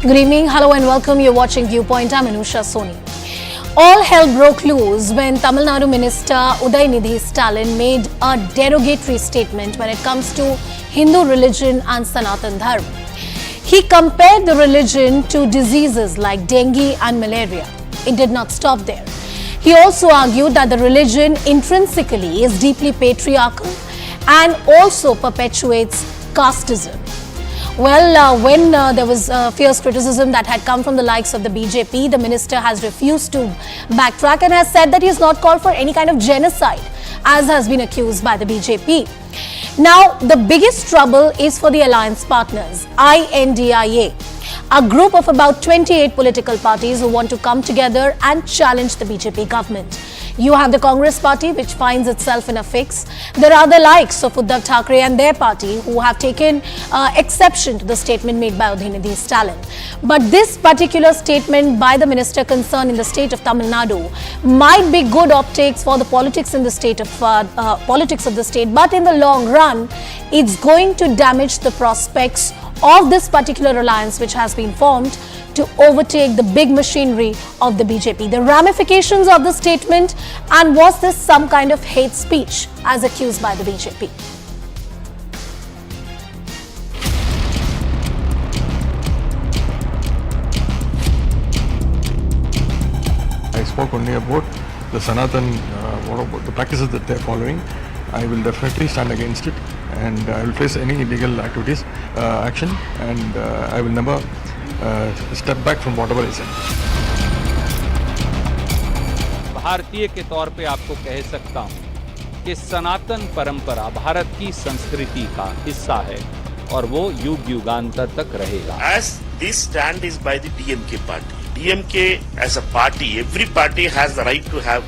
Good evening, hello and welcome. You're watching Viewpoint. I'm Anusha Soni. All hell broke loose when Tamil Nadu Minister Udhayanidhi Stalin made a derogatory statement when it comes to Hindu religion and Sanatan Dharma. He compared the religion to diseases like dengue and malaria. It did not stop there. He also argued that the religion intrinsically is deeply patriarchal and also perpetuates casteism. Well, when there was fierce criticism that had come from the likes of the BJP, the minister has refused to backtrack and has said that he has not called for any kind of genocide, as has been accused by the BJP. Now, the biggest trouble is for the alliance partners, INDIA, a group of about 28 political parties who want to come together and challenge the BJP government. You have the Congress party, which finds itself in a fix. There are the likes of Uddhav Thackeray and their party who have taken exception to the statement made by Udhayanidhi Stalin. But this particular statement by the minister concerned in the state of Tamil Nadu might be good optics for the politics in the state of the state, but in the long run, it's going to damage the prospects of this particular alliance which has been formed to overtake the big machinery of the BJP. The ramifications of the statement, and was this some kind of hate speech as accused by the BJP? I spoke only about the Sanatan, what about the practices that they are following. I will definitely stand against it, and I will face any illegal activities, action, and I will never step back from whatever I said. भारतीय के तौर पे आपको कह सकता हूं कि सनातन परंपरा भारत की संस्कृति का हिस्सा है और वो युग युगांतर तक रहेगा. As this stand is by the DMK party. DMK as a party, every party has the right to have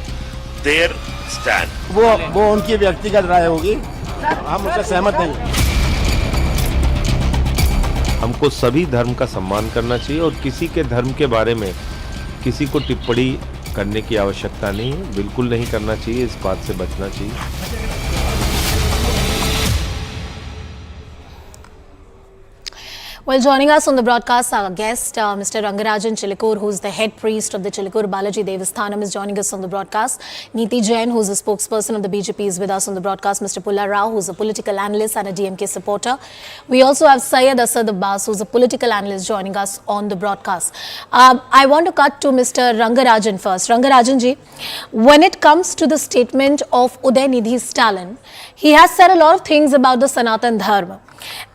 their stand. वो उनकी व्यक्तिगत राय होगी, हम उससे सहमत नहीं. हमको सभी धर्म का सम्मान करना चाहिए और किसी के धर्म के बारे में किसी को टिप्पणी करने की आवश्यकता नहीं है, बिल्कुल नहीं करना चाहिए, इस बात से बचना चाहिए. Well, joining us on the broadcast, our guest, Mr. Rangarajan Chilikur, who's the head priest of the Chilikur Balaji Devasthanam, is joining us on the broadcast. Neeti Jain, who's a spokesperson of the BJP, is with us on the broadcast. Mr. Pulla Rao, who's a political analyst and a DMK supporter. We also have Syed Asad Abbas, who's a political analyst, joining us on the broadcast. I want to cut to Mr. Rangarajan first. Rangarajan ji, when it comes to the statement of Udhayanidhi Stalin, he has said a lot of things about the Sanatan Dharma.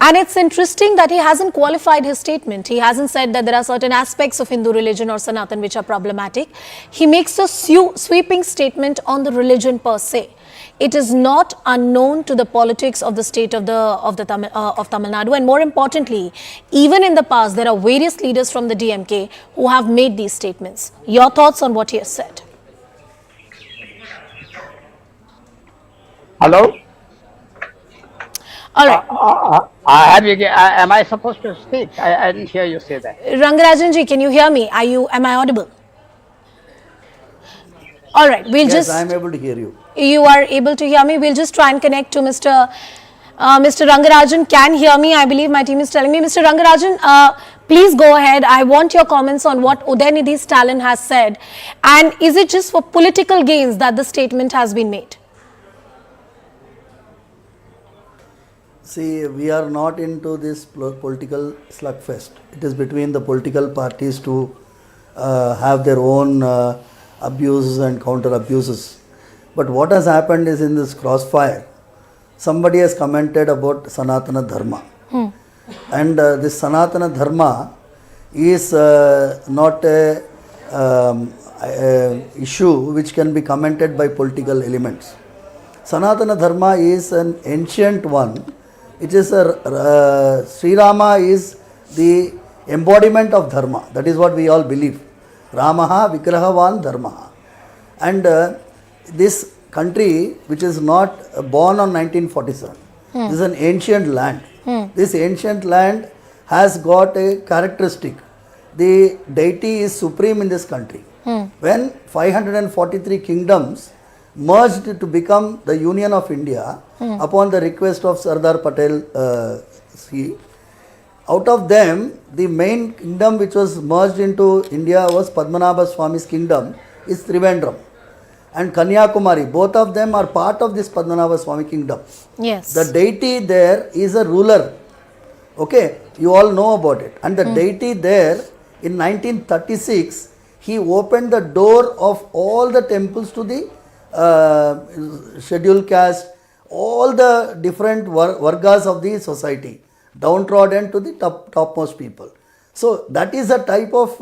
And it's interesting that he hasn't qualified his statement. He hasn't said that there are certain aspects of Hindu religion or Sanatan which are problematic. He makes a sweeping statement on the religion per se. It is not unknown to the politics of the state of Tamil Nadu, and more importantly, even in the past, there are various leaders from the DMK who have made these statements. Your thoughts on what he has said? Hello? All right. Am I supposed to speak? I didn't hear you say that. Rangarajan ji, can you hear me? Am I audible? All right, Yes, I am able to hear you. You are able to hear me. We'll just try and connect to Mr. Rangarajan can hear me. I believe my team is telling me. Mr. Rangarajan, please go ahead. I want your comments on what Udhayanidhi Stalin has said. And is it just for political gains that the statement has been made? See, we are not into this political slugfest. It is between the political parties to have their own abuses and counter abuses. But what has happened is, in this crossfire, somebody has commented about Sanatana Dharma. And this Sanatana Dharma is not a issue which can be commented by political elements. Sanatana Dharma is an ancient one. It is Sri Rama is the embodiment of Dharma. That is what we all believe. Ramaha Vigrahavan Dharma. And this country, which is not born on 1947, this is an ancient land. This ancient land has got a characteristic. The deity is supreme in this country. When 543 kingdoms merged to become the Union of India upon the request of Sardar Patel, Out of them, the main kingdom which was merged into India was Padmanabha Swami's kingdom, is Trivandrum. And Kanyakumari, both of them are part of this Padmanabha Swami kingdom. Yes. The deity there is a ruler. Okay, you all know about it. And the deity there, in 1936, he opened the door of all the temples to the scheduled caste, all the different vargas of the society, downtrodden to the topmost people. So that is a type of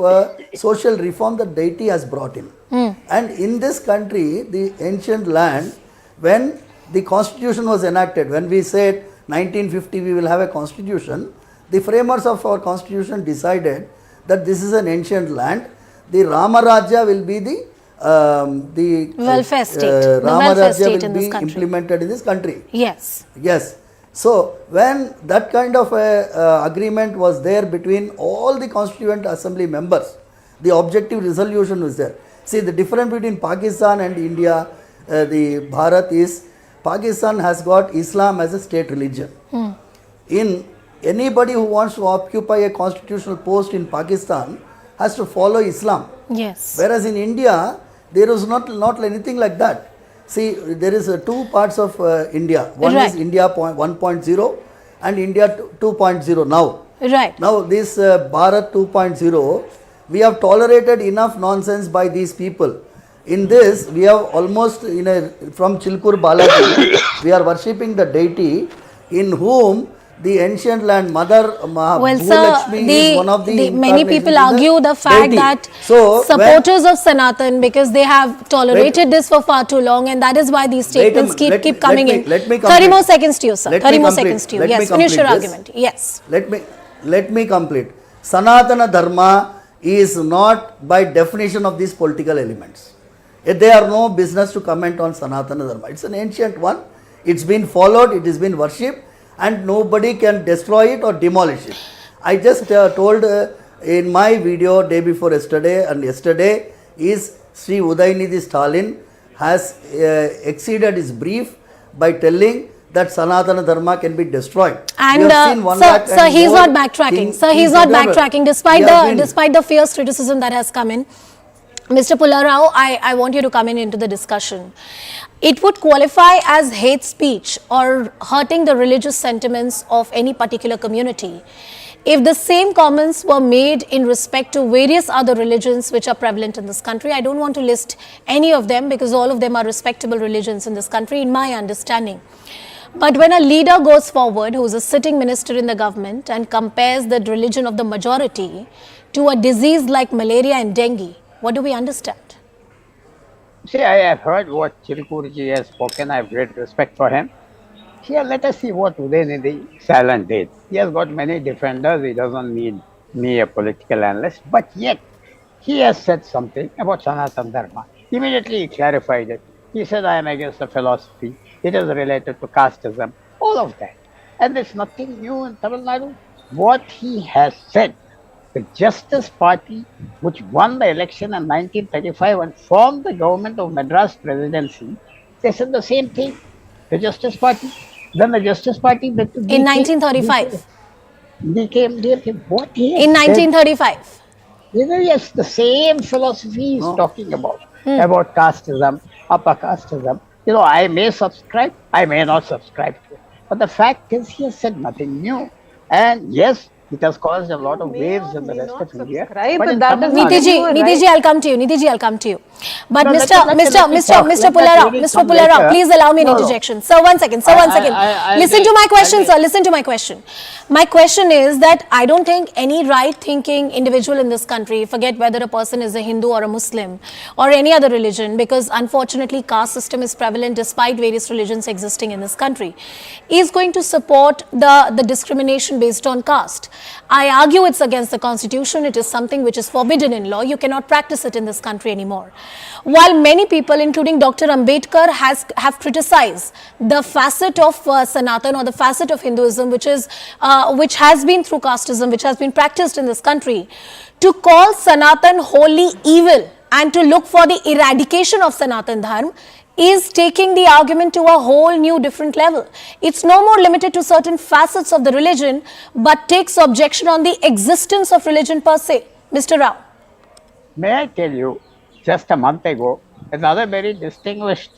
social reform that deity has brought in. And in this country, the ancient land, when the constitution was enacted, when we said 1950 we will have a constitution, the framers of our constitution decided that this is an ancient land. The Rama Rajya will be the welfare state. Rama Welfare Rajya state will in this be country. implemented in this country. Yes. Yes. So when that kind of a agreement was there between all the constituent assembly members, the objective resolution was there. See, the difference between Pakistan and India, the Bharat, is Pakistan has got Islam as a state religion. In anybody who wants to occupy a constitutional post in Pakistan has to follow Islam. Yes. Whereas in India, there is not anything like that. See, there is two parts of India. One Right. is India 1.0 and India 2.0 now. Right. Now this Bharat 2.0, we have tolerated enough nonsense by these people. In this, we have almost from Chilkur Balaji, we are worshipping the deity in whom the ancient land Mother Well, Bhulakshmi sir, is one of the many incarnations people of argue the fact deity. that So, supporters of Sanatan, because they have tolerated this for far too long, and that is why these statements keep coming in. Let me 30 more seconds to you, sir. Let 30 me more complete. seconds to you. Let me Yes, finish your complete this. argument. Yes. Let me complete. Sanatana Dharma is not by definition of these political elements. They are no business to comment on Sanatana Dharma. It's an ancient one. It's been followed, it has been worshipped, and nobody can destroy it or demolish it. I just told in my video day before yesterday and yesterday is Sri Udhayanidhi Stalin has exceeded his brief by telling that Sanatana Dharma can be destroyed. And sir, he's not backtracking. Sir, he's not backtracking despite the fierce criticism that has come in. Mr. Pullarao, I want you to come into the discussion. It would qualify as hate speech or hurting the religious sentiments of any particular community if the same comments were made in respect to various other religions which are prevalent in this country. I don't want to list any of them because all of them are respectable religions in this country, in my understanding. But when a leader goes forward, who is a sitting minister in the government, and compares the religion of the majority to a disease like malaria and dengue, what do we understand? See, I have heard what Chirikurji has spoken. I have great respect for him. Here, let us see what Udhayanidhi Stalin did. He has got many defenders. He doesn't need me, a political analyst. But yet, he has said something about Sanatan Dharma. Immediately, he clarified it. He said, I am against the philosophy. It is related to casteism. All of that. And there's nothing new in Tamil Nadu. What he has said, the Justice Party, which won the election in 1935 and formed the government of Madras Presidency, they said the same thing. The Justice Party. Then the Justice Party... In 1935. They came what he In 1935. Yes, the same philosophy he's talking about casteism, upper casteism. I may subscribe, I may not subscribe to it. But the fact is, he has said nothing new. And yes, it has caused a lot of waves in the rest of India. But that does not Nidhi ji, I'll come to you. Nidhi ji, I'll come to you. But No, Mr. Pullarao, please allow me an interjection. Sir, one second. Listen to my question, sir. Listen to my question. My question is that I don't think any right-thinking individual in this country, forget whether a person is a Hindu or a Muslim or any other religion, because unfortunately caste system is prevalent despite various religions existing in this country, is going to support the discrimination based on caste. I argue it's against the constitution. It is something which is forbidden in law. You cannot practice it in this country anymore. While many people, including Dr. Ambedkar, have criticized the facet of Sanatan or the facet of Hinduism, which has been through casteism, which has been practiced in this country, to call Sanatan wholly evil and to look for the eradication of Sanatan Dharma is taking the argument to a whole new different level. It's no more limited to certain facets of the religion, but takes objection on the existence of religion per se. Mr. Rao. May I tell you, just a month ago, another very distinguished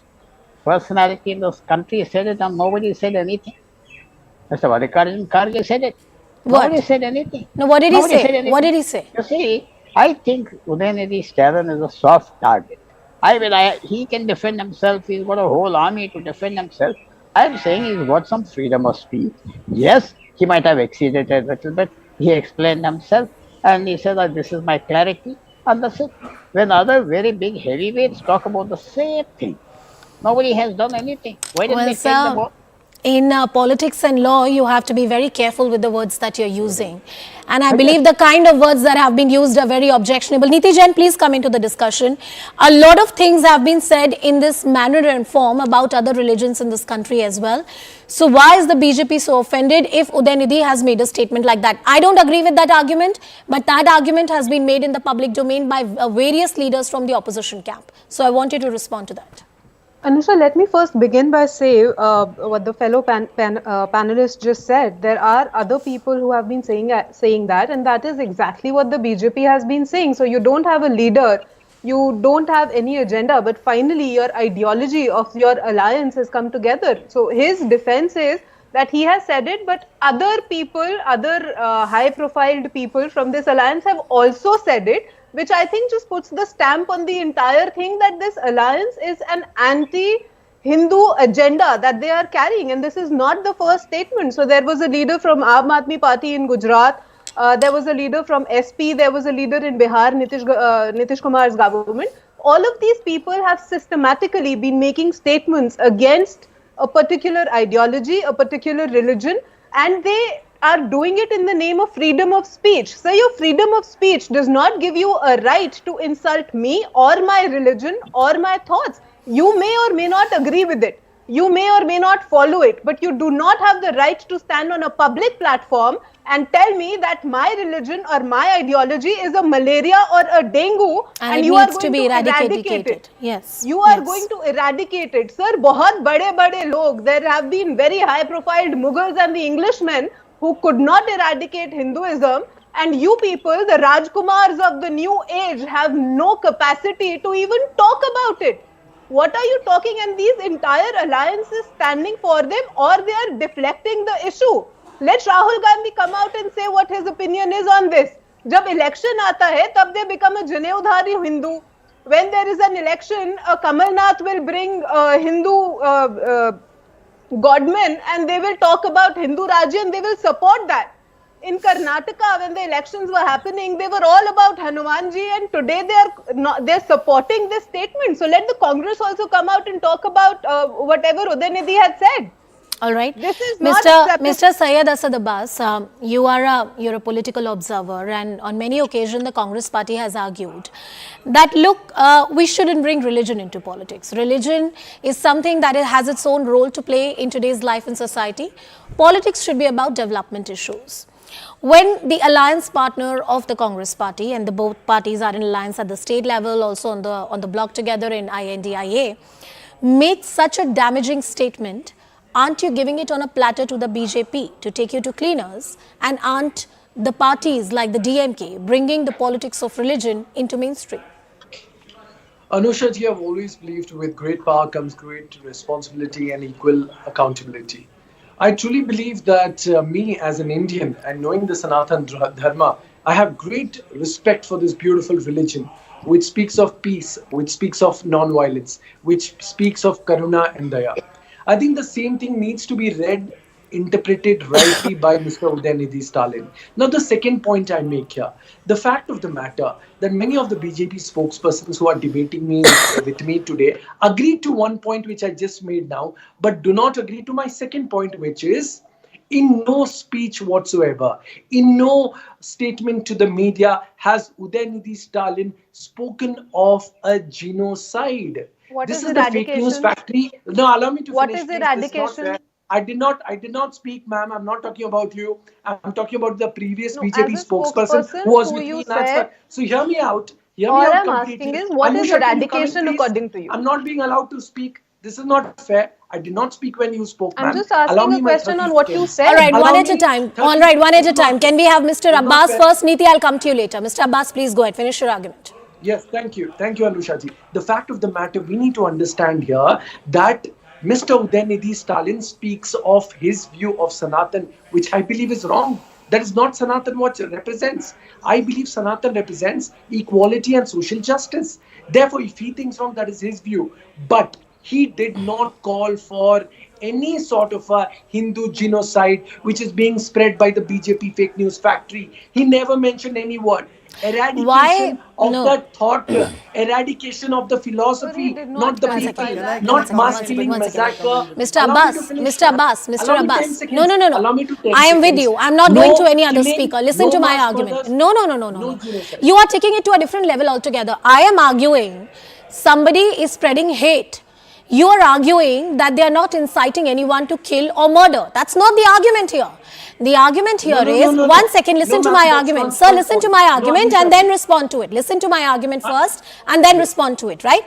personality in this country said it and nobody said anything. Mr. Malikarjun Kharge said it. What? Nobody said anything. No, what did he Nobody said say? anything. What did he say? You see, I think Udhayanidhi Stalin is a soft target. He can defend himself. He's got a whole army to defend himself. I'm saying he's got some freedom of speech. Yes, he might have exceeded a little bit. He explained himself and he said that this is my clarity and that's it. When other very big heavyweights talk about the same thing, nobody has done anything. Why didn't they take the ball? In politics and law, you have to be very careful with the words that you're using. And I believe the kind of words that have been used are very objectionable. Niti Jain, please come into the discussion. A lot of things have been said in this manner and form about other religions in this country as well. So why is the BJP so offended if Udhayanidhi has made a statement like that? I don't agree with that argument, but that argument has been made in the public domain by various leaders from the opposition camp. So I want you to respond to that. Anusha, let me first begin by saying what the fellow panelists just said. There are other people who have been saying that, and that is exactly what the BJP has been saying. So you don't have a leader, you don't have any agenda, but finally your ideology of your alliance has come together. So his defense is that he has said it, but other people, other high-profiled people from this alliance have also said it, which I think just puts the stamp on the entire thing that this alliance is an anti-Hindu agenda that they are carrying. And this is not the first statement. So there was a leader from Aam Aadmi Party in Gujarat. There was a leader from SP. There was a leader in Bihar, Nitish Kumar's government. All of these people have systematically been making statements against a particular ideology, a particular religion, and they are doing it in the name of freedom of speech. So your freedom of speech does not give you a right to insult me or my religion or my thoughts. You may or may not agree with it. You may or may not follow it, but you do not have the right to stand on a public platform and tell me that my religion or my ideology is a malaria or a dengue and you are going to eradicate it. Yes. You are going to eradicate it. Sir, bahut bade log, there have been very high profiled Mughals and the Englishmen who could not eradicate Hinduism, and you people, the Rajkumars of the new age, have no capacity to even talk about it. What are you talking? And these entire alliances standing for them, or they are deflecting the issue. Let Rahul Gandhi come out and say what his opinion is on this. Jab election aata hai, tab they become a Janeudhari Hindu. When there is an election, Kamal Nath will bring Hindu godmen and they will talk about Hindu Rajya and they will support that. In Karnataka, when the elections were happening, they were all about Hanumanji, and today they're supporting this statement. So let the Congress also come out and talk about whatever Udhayanidhi had said. All right. This is Mr. Syed Asad Abbas, you're a political observer, and on many occasions the Congress party has argued that, look, we shouldn't bring religion into politics. Religion is something that has its own role to play in today's life and society. Politics should be about development issues. When the alliance partner of the Congress party, and the both parties are in alliance at the state level, also on the bloc together in INDIA, makes such a damaging statement, aren't you giving it on a platter to the BJP to take you to cleaners? And aren't the parties like the DMK bringing the politics of religion into mainstream? Anusha ji, I've always believed with great power comes great responsibility and equal accountability. I truly believe that me as an Indian and knowing the Sanatan Dharma, I have great respect for this beautiful religion, which speaks of peace, which speaks of non-violence, which speaks of karuna and daya. I think the same thing needs to be read, interpreted rightly by Mr. Udhayanidhi Stalin. Now, the second point I make here, the fact of the matter that many of the BJP spokespersons who are debating with me today agreed to one point which I just made now, but do not agree to my second point, which is in no speech whatsoever, in no statement to the media has Udhayanidhi Stalin spoken of a genocide. This is the fake news factory. No, allow me to what finish. What is eradication? I did not speak, ma'am. I'm not talking about you. I'm talking about the previous BJP spokesperson who was with me. So hear me out. All I'm asking is, what is eradication according to you? I'm not being allowed to speak. This is not fair. I did not speak when you spoke, I'm ma'am. just Allow asking me a my question 30 on what you seconds. said. All right, Allow one at me a time. 30 All right, one at a It's not time. fair. Can we have Mr. It's not Abbas fair. first? Neeti, I'll come to you later. Mr. Abbas, please go ahead. Finish your argument. Yes, thank you. Thank you, Anushaji. The fact of the matter, we need to understand here that Mr. Udhayanidhi Stalin speaks of his view of Sanatan, which I believe is wrong. That is not Sanatan what it represents. I believe Sanatan represents equality and social justice. Therefore, if he thinks wrong, that is his view. But he did not call for any sort of a Hindu genocide which is being spread by the BJP fake news factory. He never mentioned any word. Eradication Why? of No. the thought, eradication of the Sir, he philosophy, did not not the clarify people, that. not One mass second, killing, one second. massacre. Mr. Allow me to Abbas, finish, Mr. ma'am. Abbas, Mr. Allow me 10 Abbas. seconds. No, no, no, Allow no. me to 10 I am seconds. with you. I'm not No going to any other killing, speaker. Listen no to my mass argument. murders, No, no, no, no, no, no no. genocide. You are taking it to a different level altogether. I am arguing somebody is spreading hate. You are arguing that they are not inciting anyone to kill or murder. That's not the argument here. The argument here is, one second, listen to my argument. Sir, listen to my argument and then respond to it. Listen to my argument first and then respond to it, right?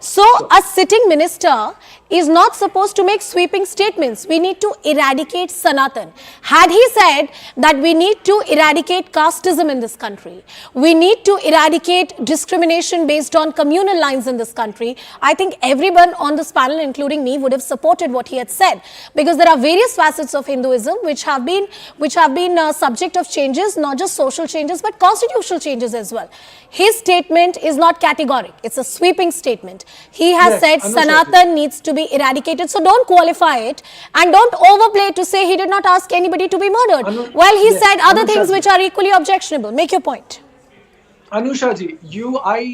So, a sitting minister is not supposed to make sweeping statements. We need to eradicate Sanatan. Had he said that we need to eradicate casteism in this country, we need to eradicate discrimination based on communal lines in this country, I think everyone on this panel, including me, would have supported what he had said, because there are various facets of Hinduism which have been subject of changes, not just social changes but constitutional changes as well. His statement is not categoric. It's a sweeping statement. He has said Sanatan needs to be eradicated. So don't qualify it and don't overplay to say he did not ask anybody to be murdered. Well, he said other things which are equally objectionable. Make your point. Anushaji,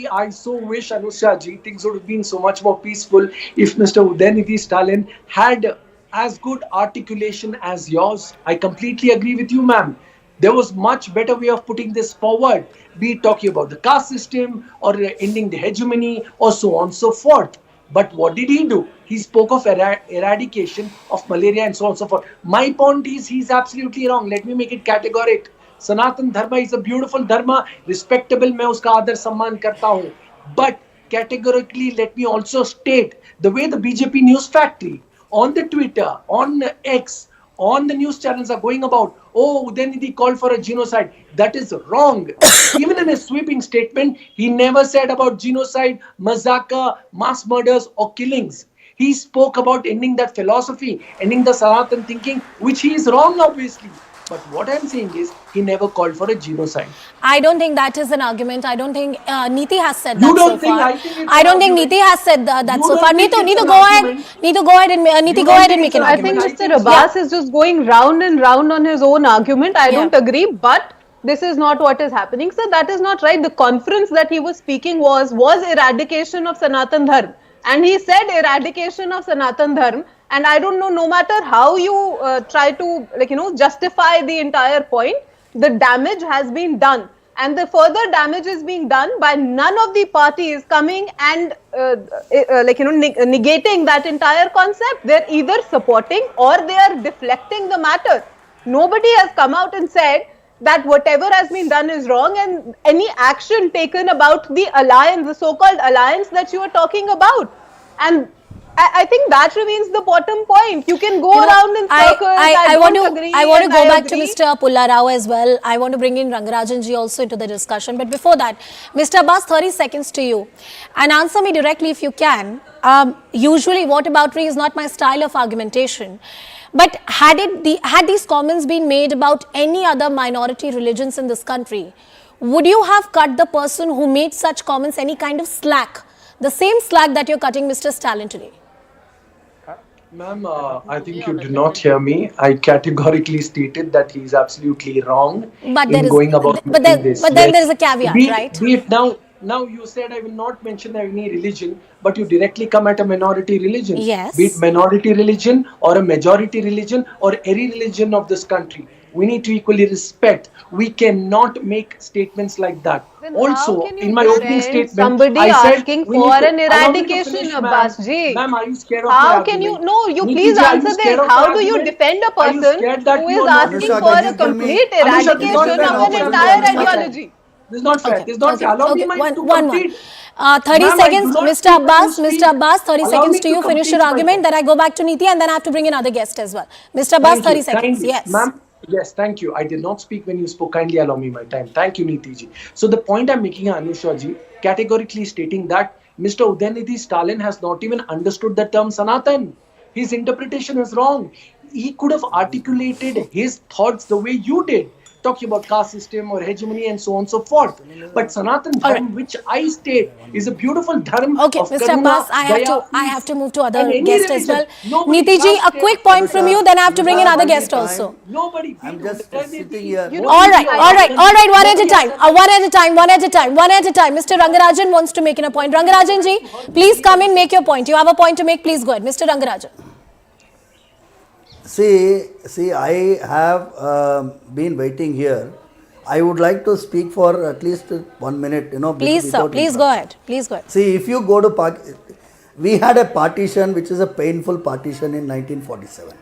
I so wish, Anushaji, things would have been so much more peaceful if Mr. Udhayanidhi Stalin had as good articulation as yours. I completely agree with you, ma'am. There was much better way of putting this forward, be it talking about the caste system or ending the hegemony or so on and so forth. But what did he do? He spoke of eradication of malaria and so on and so forth. My point is, he's absolutely wrong. Let me make it categoric. Sanatan Dharma is a beautiful Dharma, respectable, मैं उसका आदर सम्मान करता हूँ. But categorically, let me also state the way the BJP news factory on the Twitter, on X, on the news channels are going about, oh, Udhayanidhi called for a genocide. That is wrong. Even in a sweeping statement, he never said about genocide, massacre, mass murders or killings. He spoke about ending that philosophy, ending the Sanatan thinking, which he is wrong, obviously. But what I'm saying is, he never called for a genocide. I don't think that is an argument. I don't think Neeti has said You that don't so think? far. I think it's I an don't think argument. Neeti has said that You so don't far. think Neetu, it's Neetu, an go ahead. argument? Neetu, go ahead and Neeti, You go don't ahead think and make it's an an I think argument. argument? Mr. Abbas is just going round and round on his own argument. I don't agree, but this is not what is happening. So that is not right. The conference that he was speaking was eradication of Sanatan Dharma. And he said eradication of Sanatan Dharma. And I don't know, no matter how you try to justify the entire point, the damage has been done. And the further damage is being done by none of the parties coming and negating that entire concept. They're either supporting or they are deflecting the matter. Nobody has come out and said that whatever has been done is wrong, and any action taken about the alliance, the so-called alliance that you are talking about. And I think that remains the bottom point. You can go around in circles. I want to go back to Mr. Pulla Rao as well. I want to bring in Rangarajan ji also into the discussion. But before that, Mr. Abbas, 30 seconds to you. And answer me directly if you can. Usually, whataboutery is not my style of argumentation. But had these comments been made about any other minority religions in this country, would you have cut the person who made such comments any kind of slack? The same slack that you're cutting Mr. Stalin today? Ma'am, I think you did not hear me. I categorically stated that he is absolutely wrong going about this. But then there is a caveat, right? Be it now you said I will not mention any religion, but you directly come at a minority religion. Yes. Be it minority religion or a majority religion or any religion of this country. We need to equally respect. We cannot make statements like that. Then also, how can you in my opening defend statement, somebody I said asking we for need to- an allow me to eradication, finish, Abbas ma'am. ji? Ma'am, are you scared of my How can you? argument? No, you Neeti please ji, are you answer scared this. of my How do you argument? defend a Are you person scared that who you is are not asking Anusha, for can a you tell me- complete Anusha, this is not eradication fair. of an Anusha, entire this is not fair. ideology? This is not fair. This is not fair. Allow me to complete. 30 Ma'am, I do seconds, not Mr. speak when you Abbas. speak. Mr. Abbas, 30 Allow seconds me to you. Finish complete your my argument. point. Then I go back to Niti, and then I have to bring in other guest as well. Mr. Abbas, Thank you. 30 seconds. Kindly. Yes. Ma'am, yes, thank you. I did not speak when you spoke. Kindly allow me my time. Thank you, Niti ji. So the point I'm making, Anusha ji, categorically stating that Mr. Udhayanidhi Stalin has not even understood the term Sanatan. His interpretation is wrong. He could have articulated his thoughts the way you did, talking about caste system or hegemony and so on and so forth. But Sanatan Dharma, which I state, is a beautiful dharma Okay, of Mr. karuna, Abbas, I daya, have to move to other and any guest as well. religion. Nobody Niti ji, a caste quick it. point from you. Then I have to bring in other guest Time. also. Nobody. I'm just sitting here. All right. One at a time. One at a time. Mr. Rangarajan wants to make a point. Rangarajan ji, please come in, make your point. You have a point to make. Please go ahead, Mr. Rangarajan. See, I have been waiting here. I would like to speak for at least 1 minute, Please, sir. Please go ahead. Please go ahead. See, if you go to we had a partition which is a painful partition in 1947.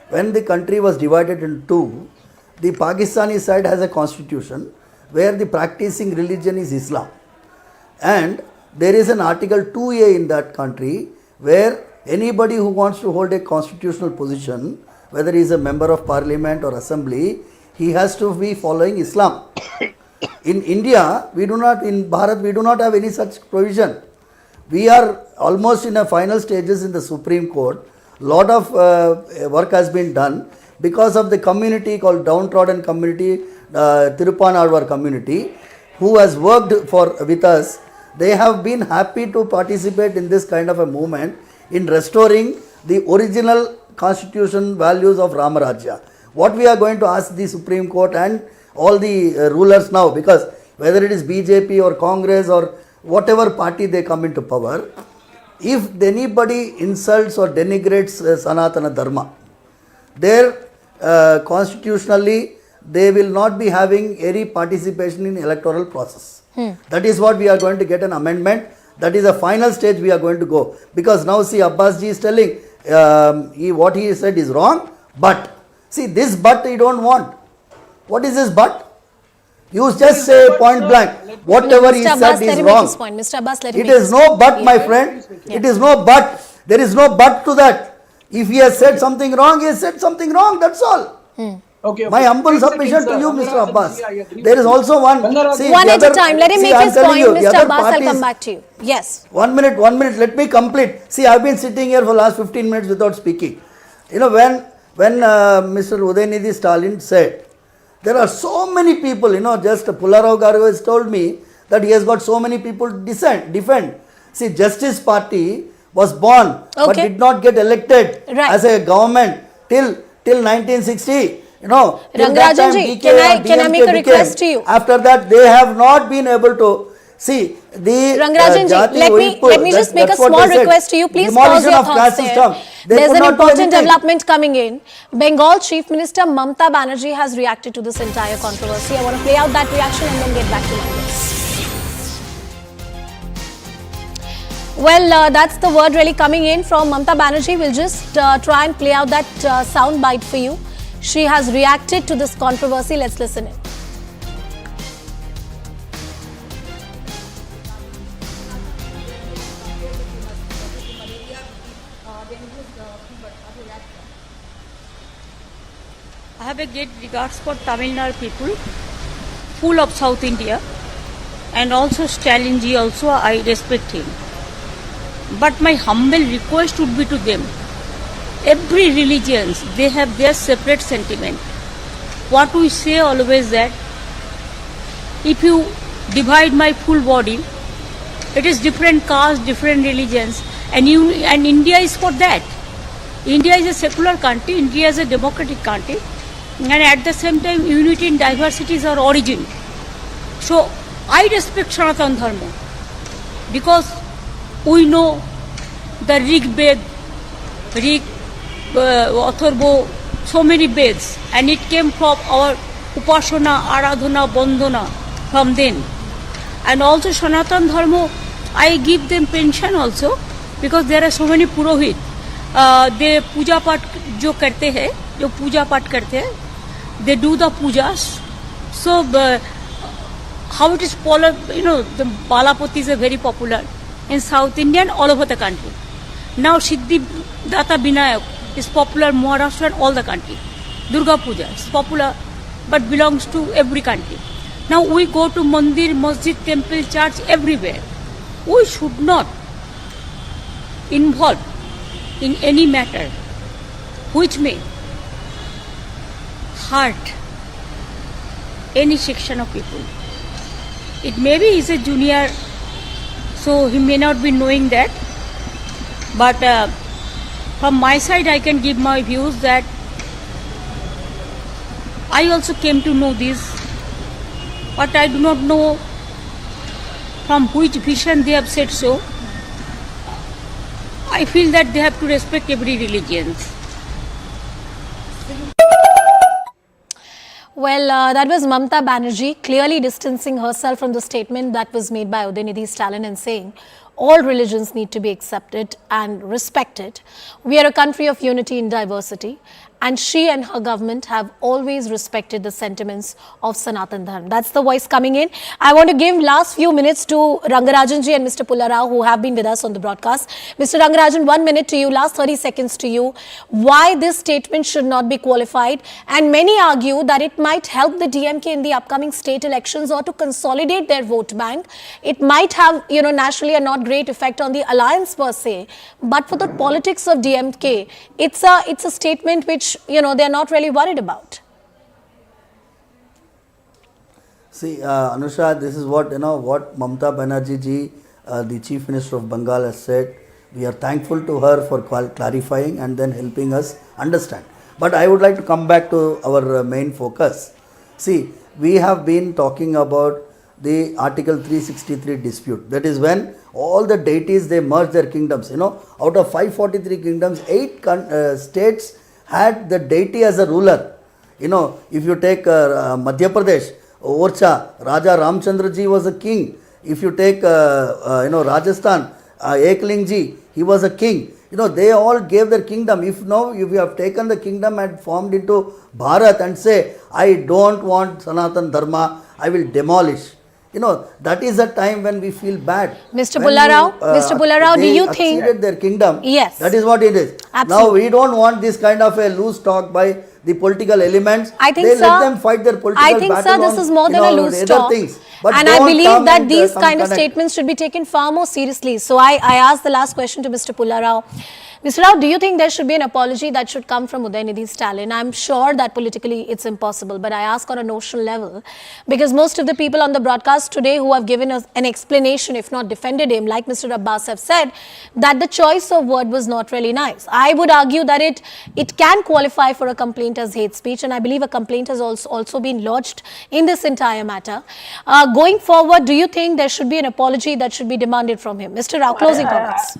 When the country was divided in two, the Pakistani side has a constitution where the practicing religion is Islam. And there is an Article 2A in that country where anybody who wants to hold a constitutional position, whether he is a member of parliament or assembly, he has to be following Islam. In India, in Bharat, we do not have any such provision. We are almost in the final stages in the Supreme Court. Lot of work has been done because of the community called downtrodden community, Tirupanalvar community, who has worked with us. They have been happy to participate in this kind of a movement in restoring the original constitution values of Ramarajya. What we are going to ask the Supreme Court and all the rulers now, because whether it is BJP or Congress or whatever party they come into power, if anybody insults or denigrates Sanatana Dharma, there constitutionally they will not be having any participation in electoral process. That is what we are going to get an amendment. That is the final stage we are going to go. Because now see, Abbas ji is telling what he said is wrong, but see, this but you don't want. What is this but? You just say point blank. Whatever he said is wrong. Mr. Abbas, let him It make is his no point. but, my friend. It is no but. There is no but to that. If he has said something wrong, he has said something wrong. That's all. Okay. My humble submission to you, Mr. Abbas. There is also one. See, One the at a other- time. Let him see, make I'm his telling point. you, the Mr. other Abbas, I'll parties- come back to you. Yes. 1 minute. Let me complete. See, I've been sitting here for last 15 minutes without speaking. When Mr. Udhayanidhi Stalin said, there are so many people, just Pularao Garu has told me that he has got so many people defend. See, Justice Party was born but did not get elected as a government till 1960. Till that time, Rangarajan ji, DK can I and make a DMK request to became. you? After that, they have not been able to see the Rangarajan ji, Jati let me just make a that's what small they said. request to you. Please Demolition pause your of thoughts caste there. system. They There's could an not do important anything. development coming in. Bengal Chief Minister Mamata Banerjee has reacted to this entire controversy. I want to play out that reaction and then get back to my guest. Well, that's the word really coming in from Mamata Banerjee. We'll just try and play out that sound bite for you. She has reacted to this controversy. Let's listen in. I have a great regards for Tamil Nadu people, full of South India, and also Stalin ji also I respect him. But my humble request would be to them, every religions, they have their separate sentiment. What we say always that, if you divide my full body, it is different castes, different religions, and India is for that. India is a secular country, India is a democratic country, and at the same time unity in diversity is our origin. So I respect Sanatan Dharma because we know the Rig Ved, Atharva, so many Veds, and it came from our Upasana, Aradhana, Bandhana from then. And also Sanatan Dharma, I give them pension also because there are so many Purohit. They puja path जो करते हैं, जो पूजा पाठ करते हैं, they do the pujas. So how it is popular, the Balapati is a very popular in South India and all over the country. Now Siddhi Data Binayak is popular in Maharashtra and all the country. Durga Puja is popular but belongs to every country. Now we go to mandir, masjid, temple, church, everywhere. We should not involve in any matter which may hurt any section of people. It may be he's a junior, so he may not be knowing that. But from my side, I can give my views that I also came to know this, but I do not know from which vision they have said so. I feel that they have to respect every religion. Well, that was Mamata Banerjee clearly distancing herself from the statement that was made by Udhayanidhi Stalin and saying all religions need to be accepted and respected. We are a country of unity in diversity, and she and her government have always respected the sentiments of Sanatan Dharma. That's the voice coming in. I want to give last few minutes to Rangarajanji and Mr. Pullarao, who have been with us on the broadcast. Mr. Rangarajan, 1 minute to you, last 30 seconds to you. Why this statement should not be qualified? And many argue that it might help the DMK in the upcoming state elections or to consolidate their vote bank. It might have, nationally a not great effect on the alliance per se. But for the politics of DMK, it's a statement which they're not really worried about. See, Anusha, this is what Mamata Banerjee ji, the Chief Minister of Bengal, has said. We are thankful to her for clarifying and then helping us understand. But I would like to come back to our main focus. See, we have been talking about the Article 363 dispute. That is when all the deities, they merge their kingdoms. Out of 543 kingdoms, 8 states had the deity as a ruler. If you take Madhya Pradesh, Orcha, Raja Ramchandra ji was a king. If you take Rajasthan, Ekling ji, he was a king. They all gave their kingdom. If you have taken the kingdom and formed into Bharat and say, I don't want Sanatan Dharma, I will demolish. That is a time when we feel bad. Mr. Pullarao, do you think they their kingdom? Yes. That is what it is. Absolutely. Now we don't want this kind of a loose talk by the political elements. I think, they sir, let them fight their political I think, battle sir, this on, is more than a loose talk. And I believe that these kind of statements should be taken far more seriously. So I asked the last question to Mr. Pullarao. Mr. Rao, do you think there should be an apology that should come from Udhayanidhi Stalin? I'm sure that politically it's impossible, but I ask on a notional level because most of the people on the broadcast today who have given us an explanation, if not defended him, like Mr. Abbas have said, that the choice of word was not really nice. I would argue that it can qualify for a complaint as hate speech, and I believe a complaint has also been lodged in this entire matter. Going forward, do you think there should be an apology that should be demanded from him? Mr. Rao, closing comments.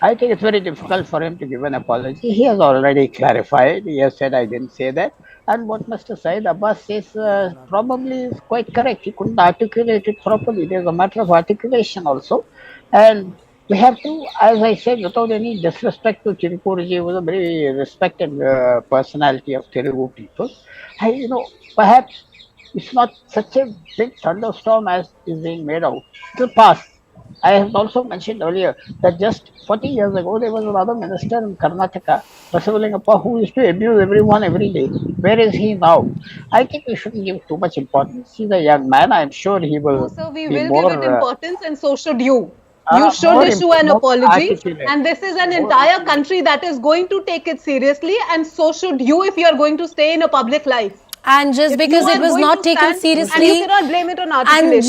I think it's very difficult for him to give an apology. He has already clarified. He has said, I didn't say that. And what Mr. Said Abbas says probably is quite correct. He couldn't articulate it properly. There's a matter of articulation also. And we have to, as I said, without any disrespect to Chirikurji, who was a very respected personality of Telugu people. Perhaps it's not such a big thunderstorm as is being made out. It will pass. I have also mentioned earlier that just 40 years ago, there was another minister in Karnataka, Basavalingappa, who used to abuse everyone every day. Where is he now? I think we shouldn't give too much importance. He's a young man. I'm sure he will. No, sir, we will give it importance, and so should you. You should issue an apology, and this is an entire country that is going to take it seriously, and so should you if you are going to stay in a public life. And just because it was not taken seriously, and you cannot blame it on articulation. And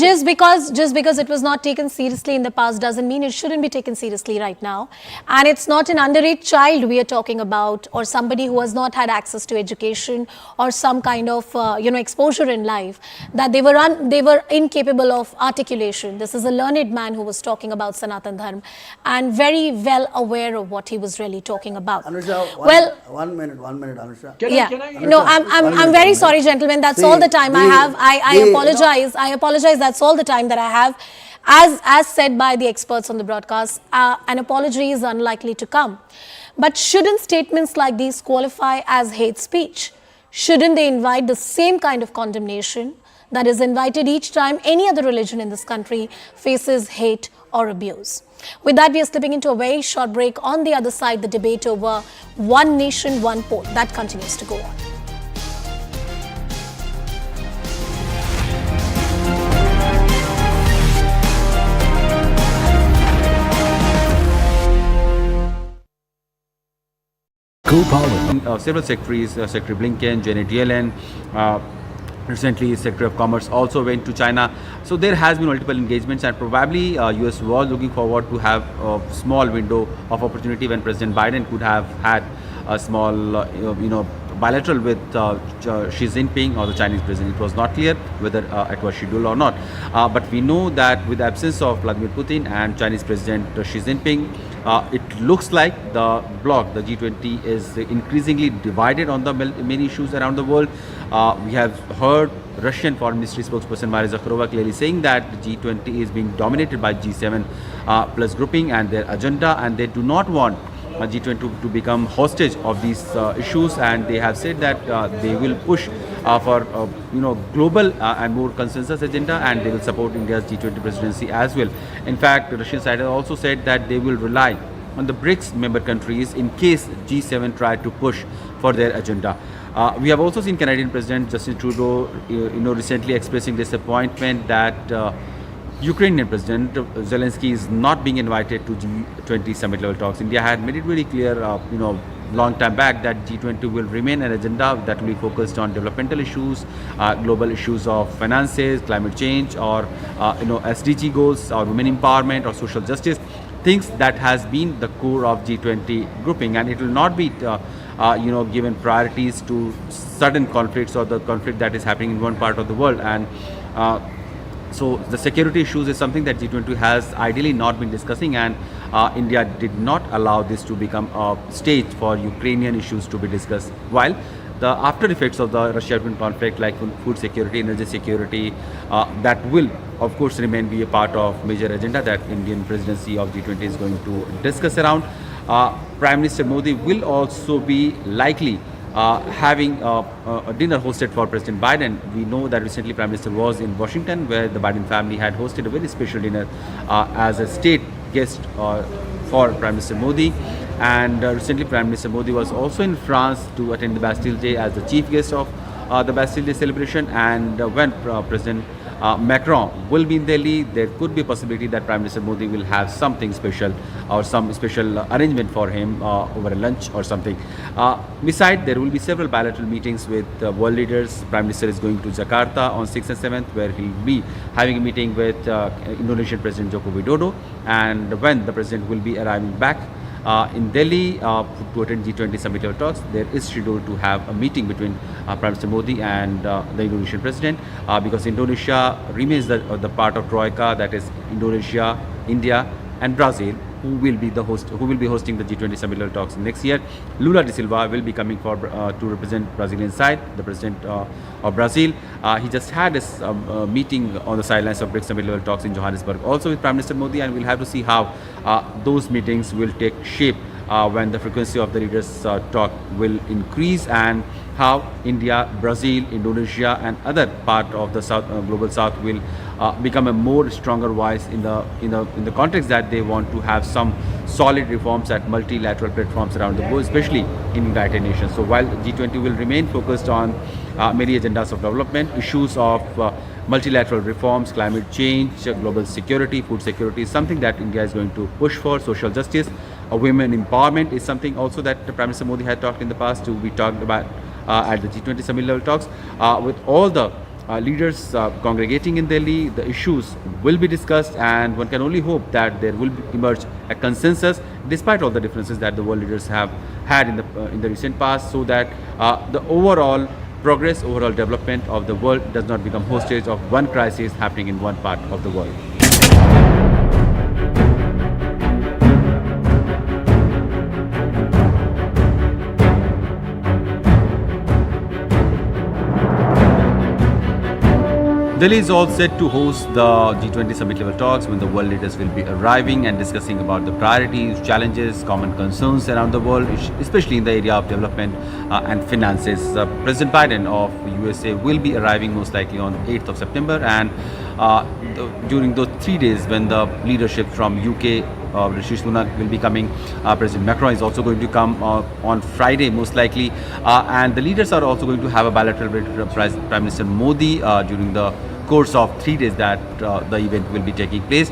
just because it was not taken seriously in the past doesn't mean it shouldn't be taken seriously right now. And it's not an underage child we are talking about, or somebody who has not had access to education or some kind of exposure in life, that they were incapable of articulation. This is a learned man who was talking about Sanatan Dharma and very well aware of what he was really talking about. Anusha, one minute, Anusha. I'm very sorry, gentlemen. That's all the time I have. I apologize. I apologize. That's all the time that I have. As said by the experts on the broadcast, an apology is unlikely to come. But shouldn't statements like these qualify as hate speech? Shouldn't they invite the same kind of condemnation that is invited each time any other religion in this country faces hate or abuse. With that, we are slipping into a very short break. On the other side, the debate over one nation, one poll, that continues to go on. Several secretaries, Secretary Blinken, Janet Yellen, recently Secretary of Commerce also went to China. So there has been multiple engagements, and probably US was looking forward to have a small window of opportunity when President Biden could have had a small, bilateral with Xi Jinping or the Chinese president. It was not clear whether it was scheduled or not. But we know that with the absence of Vladimir Putin and Chinese President Xi Jinping, it looks like the bloc, the G20, is increasingly divided on the many issues around the world. We have heard Russian Foreign Ministry spokesperson Maria Zakharova clearly saying that the G20 is being dominated by G7 plus grouping and their agenda, and they do not want G20 to become hostage of these issues, and they have said that they will push for global and more consensus agenda, and they will support India's G20 presidency as well. In fact, the Russian side has also said that they will rely on the BRICS member countries in case G7 try to push for their agenda. We have also seen Canadian President Justin Trudeau recently expressing disappointment that Ukrainian President Zelensky is not being invited to G20 summit level talks. India had made it very clear, long time back, that G20 will remain an agenda that will be focused on developmental issues, global issues of finances, climate change, or SDG goals, or women empowerment, or social justice, things that has been the core of G20 grouping, and it will not be given priorities to certain conflicts or the conflict that is happening in one part of the world. And so the security issues is something that G20 has ideally not been discussing, and India did not allow this to become a stage for Ukrainian issues to be discussed. While the after effects of the Russia-Ukraine conflict, like food security, energy security, that will of course remain be a part of major agenda that Indian presidency of G20 is going to discuss around. Prime Minister Modi will also be likely having a dinner hosted for President Biden. We know that recently Prime Minister was in Washington, where the Biden family had hosted a very special dinner as a state guest for Prime Minister Modi. And recently Prime Minister Modi was also in France to attend the Bastille Day as the chief guest of the Bastille Day celebration. And when President Macron will be in Delhi, there could be a possibility that Prime Minister Modi will have something special or some special arrangement for him over a lunch or something. Besides, there will be several bilateral meetings with world leaders. Prime Minister is going to Jakarta on 6th and 7th, where he will be having a meeting with Indonesian President Joko Widodo. And when the President will be arriving back in Delhi to attend G20 summit level talks, there is scheduled to have a meeting between Prime Minister Modi and the Indonesian President, because Indonesia remains the part of Troika, that is Indonesia, India and Brazil, who will be hosting the G20 summit level talks next year. Lula da Silva will be coming for to represent Brazilian side, the President of Brazil. He just had a meeting on the sidelines of BRICS summit level talks in Johannesburg, also with Prime Minister Modi, and we'll have to see how those meetings will take shape when the frequency of the leaders talk will increase, and how India, Brazil, Indonesia and other part of the South, global South will become a more stronger voice in the context that they want to have some solid reforms at multilateral platforms around the world, especially in United Nations. So while G20 will remain focused on many agendas of development, issues of multilateral reforms, climate change, global security, food security is something that India is going to push for. Social justice, women empowerment is something also that Prime Minister Modi had talked in the past to be talked about at the G20 summit level talks. With all the leaders congregating in Delhi, the issues will be discussed, and one can only hope that there will emerge a consensus despite all the differences that the world leaders have had in the recent past, so that the overall progress, overall development of the world does not become hostage of one crisis happening in one part of the world. Delhi is all set to host the G20 summit level talks when the world leaders will be arriving and discussing about the priorities, challenges, common concerns around the world, especially in the area of development and finances. President Biden of USA will be arriving most likely on 8th of September, and during those 3 days when the leadership from UK, Rishi Sunak will be coming. President Macron is also going to come on Friday most likely, and the leaders are also going to have a bilateral with Prime Minister Modi during the course of 3 days that the event will be taking place.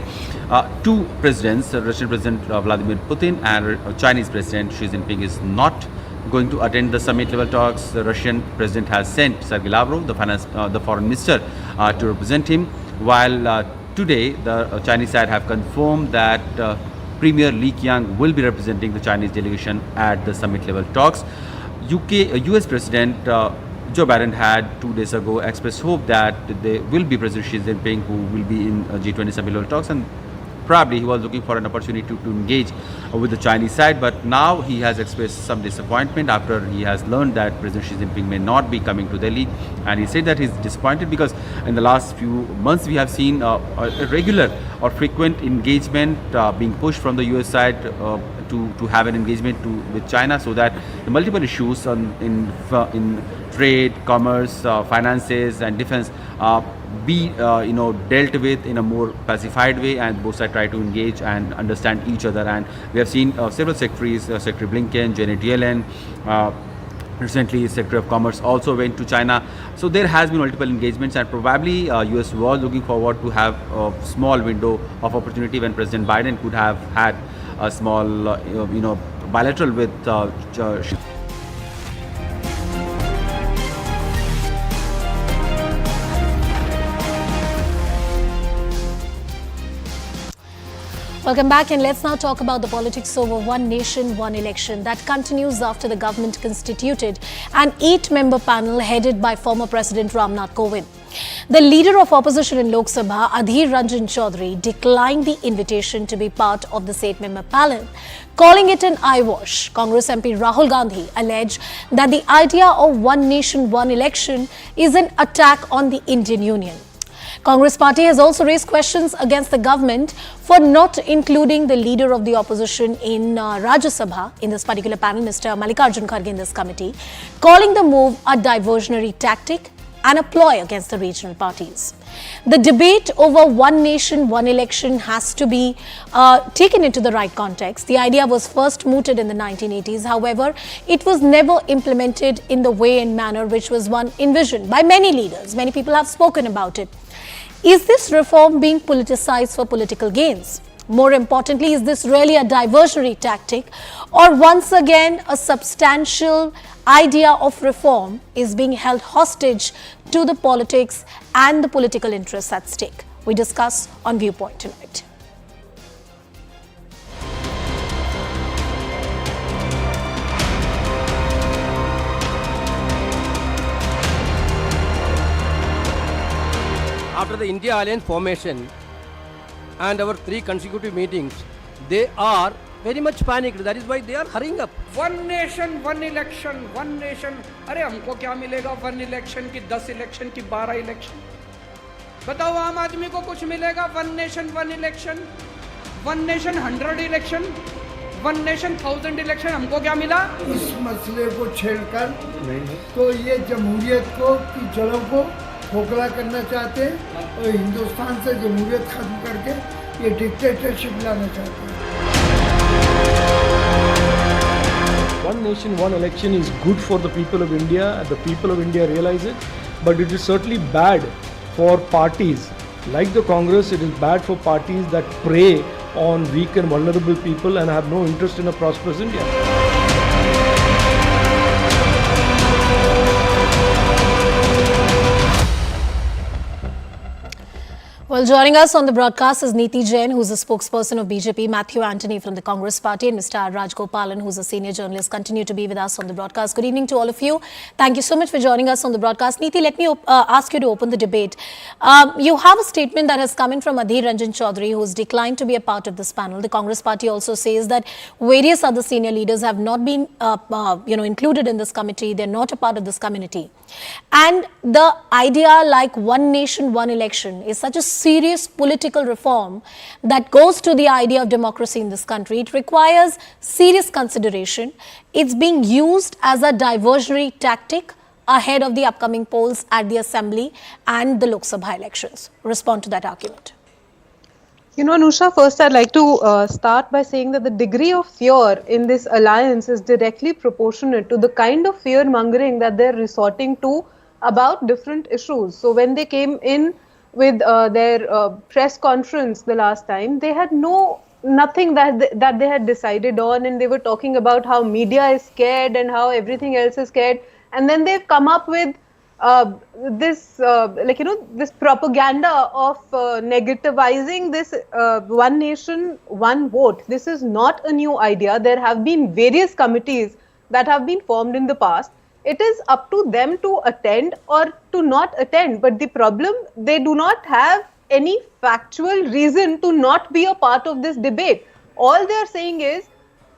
Two presidents, Russian President Vladimir Putin and Chinese President Xi Jinping, is not going to attend the summit level talks. The Russian president has sent Sergei Lavrov, the foreign minister, to represent him, while today the Chinese side have confirmed that Premier Li Qiang will be representing the Chinese delegation at the summit level talks. US President Joe Biden had 2 days ago expressed hope that there will be President Xi Jinping who will be in G20 summit level talks, and probably he was looking for an opportunity to engage with the Chinese side, but now he has expressed some disappointment after he has learned that President Xi Jinping may not be coming to Delhi, and he said that he's disappointed because in the last few months we have seen a regular or frequent engagement being pushed from the US side to have an engagement with China, so that the multiple issues in trade, commerce, finances and defense be dealt with in a more pacified way, and both sides try to engage and understand each other. And we have seen several secretaries, Secretary Blinken, N18L, recently Secretary of Commerce also went to China. So there has been multiple engagements, and probably US was looking forward to have a small window of opportunity when President Biden could have had a small bilateral with Xi. Welcome back, and let's now talk about the politics over one nation, one election that continues after the government constituted an 8-member panel headed by former President Ram Nath Kovind. The leader of opposition in Lok Sabha, Adhir Ranjan Chaudhary, declined the invitation to be part of this 8-member panel, calling it an eyewash. Congress MP Rahul Gandhi alleged that the idea of one nation, one election is an attack on the Indian Union. Congress party has also raised questions against the government for not including the leader of the opposition in Rajya Sabha in this particular panel, Mr. Mallikarjun Kharge, in this committee, calling the move a diversionary tactic and a ploy against the regional parties. The debate over one nation, one election has to be taken into the right context. The idea was first mooted in the 1980s. However, it was never implemented in the way and manner which was one envisioned by many leaders. Many people have spoken about it. Is this reform being politicized for political gains? More importantly, is this really a diversionary tactic, or once again a substantial idea of reform is being held hostage to the politics and the political interests at stake? We discuss on Viewpoint tonight. After the India Alliance formation and our 3 consecutive meetings, they are very much panicked. That is why they are hurrying up. One nation, one election, one nation. अरे हमको क्या मिलेगा? One election की 10 election की 12 election. बताओ आम आदमी को कुछ मिलेगा? One nation, one election. One nation, 100 election. One nation, 1000 election. हमको क्या मिला? इस मसले को छेड़कर तो ये जमहूरियत को की जड़ों को खोखला करना चाहते हैं और हिंदुस्तान से जमहूरियत खत्म करके ये डिक्टेटरशिप लाना चाहते हैं. One nation, one election is good for the people of India, and the people of India realize it. But it is certainly bad for parties like the Congress. It is bad for parties that prey on weak and vulnerable people and have no interest in a prosperous India. Well, joining us on the broadcast is Neeti Jain, who's a spokesperson of BJP, Matthew Antony from the Congress Party, and Mr. Raj Gopalan, who's a senior journalist, continue to be with us on the broadcast. Good evening to all of you. Thank you so much for joining us on the broadcast. Neeti, let me ask you to open the debate. You have a statement that has come in from Adhir Ranjan Chaudhary, who's declined to be a part of this panel. The Congress Party also says that various other senior leaders have not been included in this committee. They're not a part of this committee. And the idea like one nation, one election is such a serious political reform that goes to the idea of democracy in this country. It requires serious consideration. It's being used as a diversionary tactic ahead of the upcoming polls at the Assembly and the Lok Sabha elections. Respond to that argument. You know, Anusha, first I'd like to start by saying that the degree of fear in this alliance is directly proportionate to the kind of fear mongering that they're resorting to about different issues. So when they came in with their press conference the last time, they had nothing that they had decided on, and they were talking about how media is scared and how everything else is scared, and then they've come up with this this propaganda of negativizing this one nation, one vote. This is not a new idea. There have been various committees that have been formed in the past. It is up to them to attend or to not attend. But the problem, they do not have any factual reason to not be a part of this debate. All they are saying is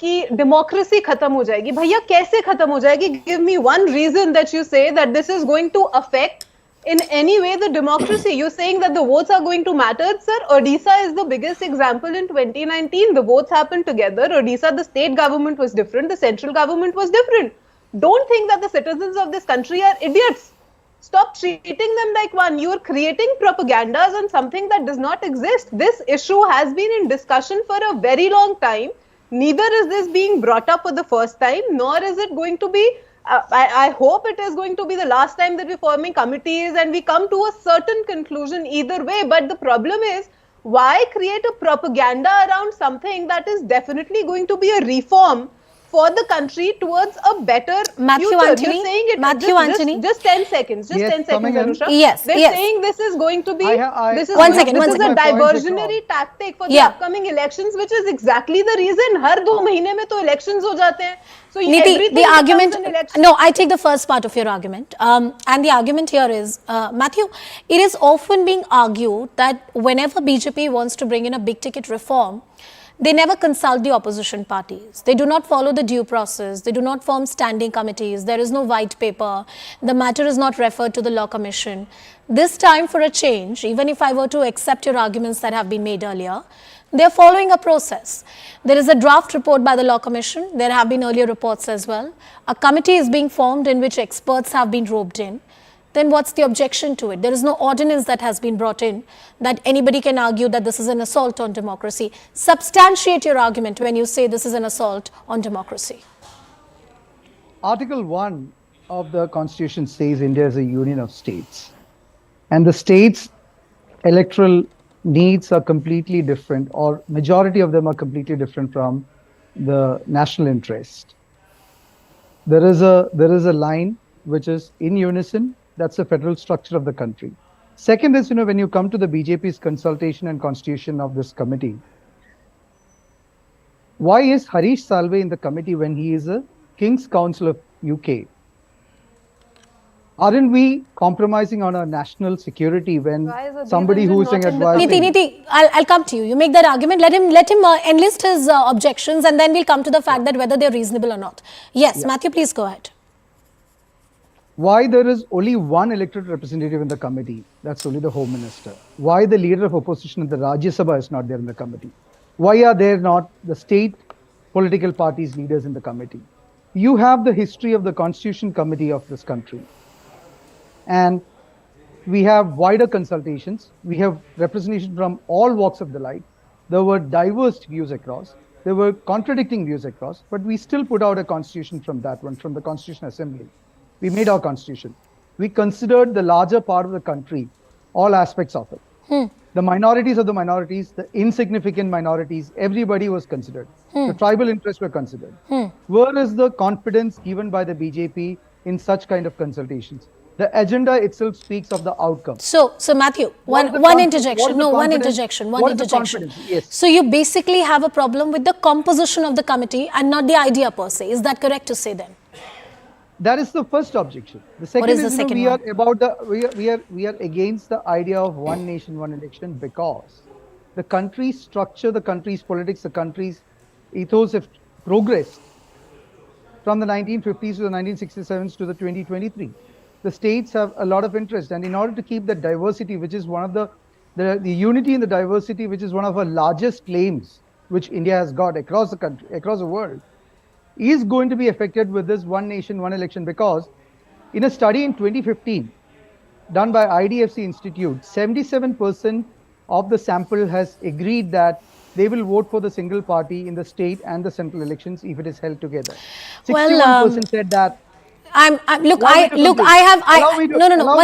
कि democracy खत्म हो जाएगी. भैया कैसे खत्म हो जाएगी? Give me one reason that you say that this is going to affect in any way the democracy. You're saying that the votes are going to matter, sir. Odisha is the biggest example in 2019. The votes happened together. Odisha, the state government was different. The central government was different. Don't think that the citizens of this country are idiots. Stop treating them like one. You're creating propagandas on something that does not exist. This issue has been in discussion for a very long time. Neither is this being brought up for the first time, nor is it going to be, I hope it is going to be the last time that we're forming committees and we come to a certain conclusion either way. But the problem is, why create a propaganda around something that is definitely going to be a reform for the country towards a better future? Anthony, You're saying it, Matthew Anthony. Just 10 seconds, just 10 seconds, Anusha. Yes, They're yes. saying this is going to be, this is one a second. diversionary tactic for the upcoming elections, which is exactly the reason हर 2 महीने में तो elections हो जाते हैं. So Niti, the argument, no, I take the first part of your argument. And the argument here is, Matthew, it is often being argued that whenever BJP wants to bring in a big ticket reform, they never consult the opposition parties. They do not follow the due process. They do not form standing committees. There is no white paper. The matter is not referred to the Law Commission. This time for a change, even if I were to accept your arguments that have been made earlier, they are following a process. There is a draft report by the Law Commission. There have been earlier reports as well. A committee is being formed in which experts have been roped in. Then what's the objection to it? There is no ordinance that has been brought in that anybody can argue that this is an assault on democracy. Substantiate your argument when you say this is an assault on democracy. Article 1 of the Constitution says India is a union of states. And the states' electoral needs are completely different, or majority of them are completely different from the national interest. There is a line which is in unison. That's the federal structure of the country. Second is, when you come to the BJP's consultation and constitution of this committee, why is Harish Salve in the committee when he is a King's Counsel of UK? Aren't we compromising on our national security when somebody who is an advisor? Niti, I'll come to you. You make that argument. Let him enlist his objections, and then we'll come to the fact that whether they're reasonable or not. Yes, Matthew, please go ahead. Why there is only one elected representative in the committee? That's only the Home Minister. Why the leader of opposition in the Rajya Sabha is not there in the committee? Why are there not the state political parties leaders in the committee? You have the history of the Constitution Committee of this country. And we have wider consultations. We have representation from all walks of the life. There were diverse views across. There were contradicting views across. But we still put out a constitution from that one, from the Constitution Assembly. We made our constitution. We considered the larger part of the country, all aspects of it. The minorities of the minorities, the insignificant minorities, everybody was considered. The tribal interests were considered. Where is the confidence given by the BJP in such kind of consultations? The agenda itself speaks of the outcome. So Matthew, one interjection. Yes. So you basically have a problem with the composition of the committee and not the idea per se. Is that correct to say then? That is the first objection. The second is we are against the idea of one nation, one election, because the country's structure, the country's politics, the country's ethos have progressed from the 1950s to the 1967s to the 2023. the states have a lot of interest, and in order to keep the diversity, which is one of the unity in the diversity, which is one of our largest claims, which India has got across the country, across the world, is going to be affected with this one nation, one election. Because in a study in 2015 done by IDFC Institute, 77% of the sample has agreed that they will vote for the single party in the state and the central elections if it is held together. 61% said that. One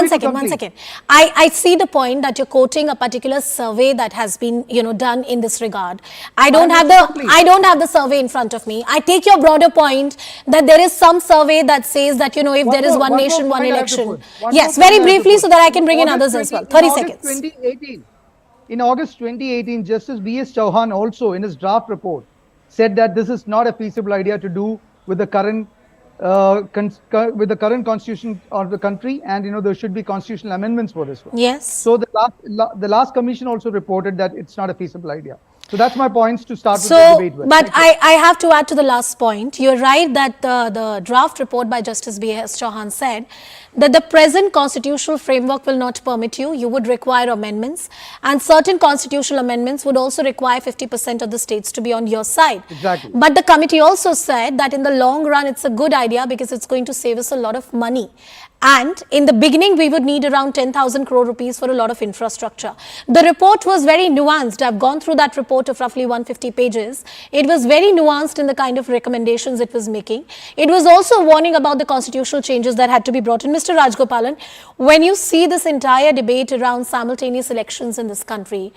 second. I see the point that you're quoting a particular survey that has been, done in this regard. I don't have the survey in front of me. I take your broader point that there is some survey that says that, if there is one nation, one election. Yes, very briefly so that I can bring in others as well. 30 seconds. In August 2018, Justice B.S. Chauhan also in his draft report said that this is not a feasible idea to do with the current constitution of the country, and there should be constitutional amendments for this one. Yes. So the last commission also reported that it's not a feasible idea. So that's my points to start with the debate with. But I have to add to the last point. You're right that the draft report by Justice B.S. Chauhan said that the present constitutional framework will not permit you. You would require amendments, and certain constitutional amendments would also require 50% of the states to be on your side. Exactly. But the committee also said that in the long run, it's a good idea because it's going to save us a lot of money. And in the beginning, we would need around 10,000 crore rupees for a lot of infrastructure. The report was very nuanced. I've gone through that report of roughly 150 pages. It was very nuanced in the kind of recommendations it was making. It was also warning about the constitutional changes that had to be brought in. Mr. Rajgopalan, when you see this entire debate around simultaneous elections in this country,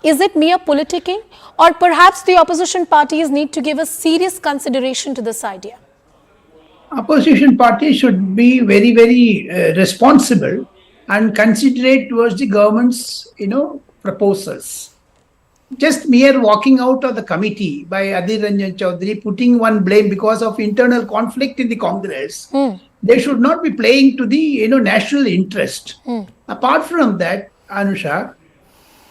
is it mere politicking, or perhaps the opposition parties need to give a serious consideration to this idea? Opposition parties should be very, very responsible and considerate towards the government's, proposals. Just mere walking out of the committee by Adhir Ranjan Chaudhary, putting one blame because of internal conflict in the Congress, they should not be playing to the, national interest. Apart from that, Anusha,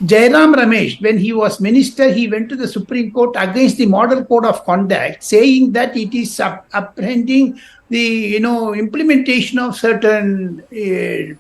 Jairam Ramesh, when he was minister, he went to the Supreme Court against the Model Code of Conduct, saying that it is apprehending the implementation of certain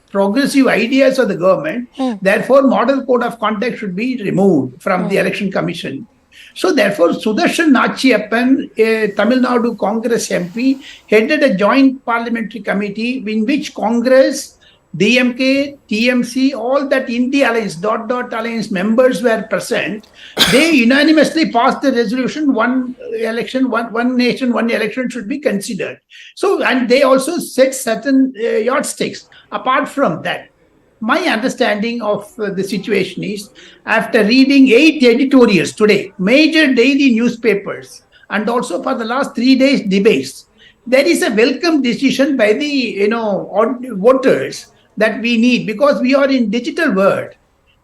progressive ideas of the government. Therefore, Model Code of Conduct should be removed from the Election Commission. So therefore, Sudarshan Nachiyappan, a Tamil Nadu Congress MP, headed a joint parliamentary committee in which Congress, DMK, TMC, all that India Alliance, alliance members were present. They unanimously passed the resolution, one election, one nation, one election should be considered. So, and they also set certain yardsticks. Apart from that, my understanding of the situation is, after reading 8 editorials today, major daily newspapers, and also for the last 3 days debates, there is a welcome decision by the voters that we need, because we are in digital world.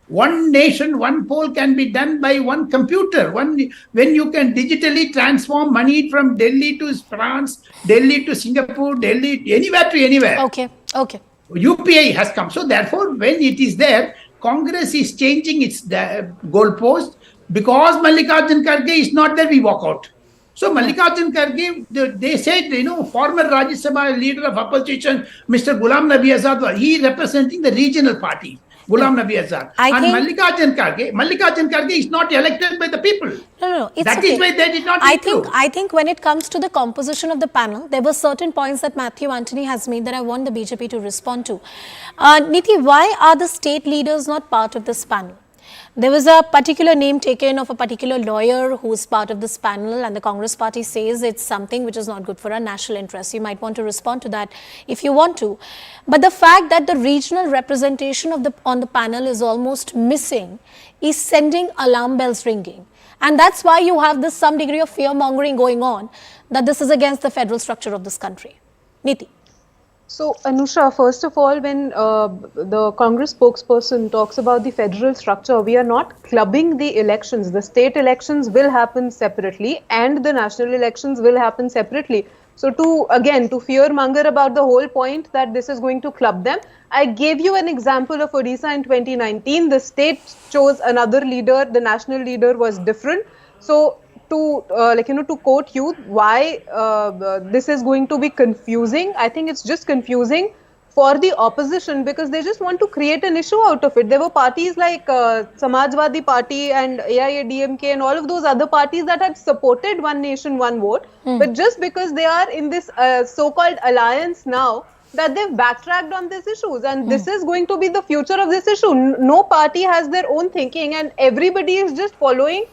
One nation, one poll can be done by one computer. When you can digitally transform money from Delhi to France, Delhi to Singapore, Delhi, anywhere to anywhere. Okay. UPI has come. So therefore, when it is there, Congress is changing its goalpost. Because Mallikarjun Kharge is not there, we walk out. So Mallikarjun Kharge, they said, former Rajya Sabha leader of opposition, Mr. Ghulam Nabi Azad, he representing the regional party, Ghulam Nabi Azad. Mallikarjun Kharge is not elected by the people. No. That is why they did not improve. I think when it comes to the composition of the panel, there were certain points that Matthew Anthony has made that I want the BJP to respond to. Niti, why are the state leaders not part of this panel? There was a particular name taken of a particular lawyer who is part of this panel, and the Congress party says it's something which is not good for our national interests. You might want to respond to that if you want to. But the fact that the regional representation on the panel is almost missing is sending alarm bells ringing. And that's why you have this some degree of fear-mongering going on, that this is against the federal structure of this country. Niti. So, Anusha, first of all, when the Congress spokesperson talks about the federal structure, we are not clubbing the elections. The state elections will happen separately and the national elections will happen separately. So, to fear-monger about the whole point that this is going to club them, I gave you an example of Odisha in 2019. The state chose another leader, the national leader was different. So, to quote you, why this is going to be confusing, I think it's just confusing for the opposition because they just want to create an issue out of it. There were parties like Samajwadi Party and AIADMK and all of those other parties that had supported One Nation, One Vote. But just because they are in this so-called alliance now, that they've backtracked on these issues, and this is going to be the future of this issue. No party has their own thinking, and everybody is just following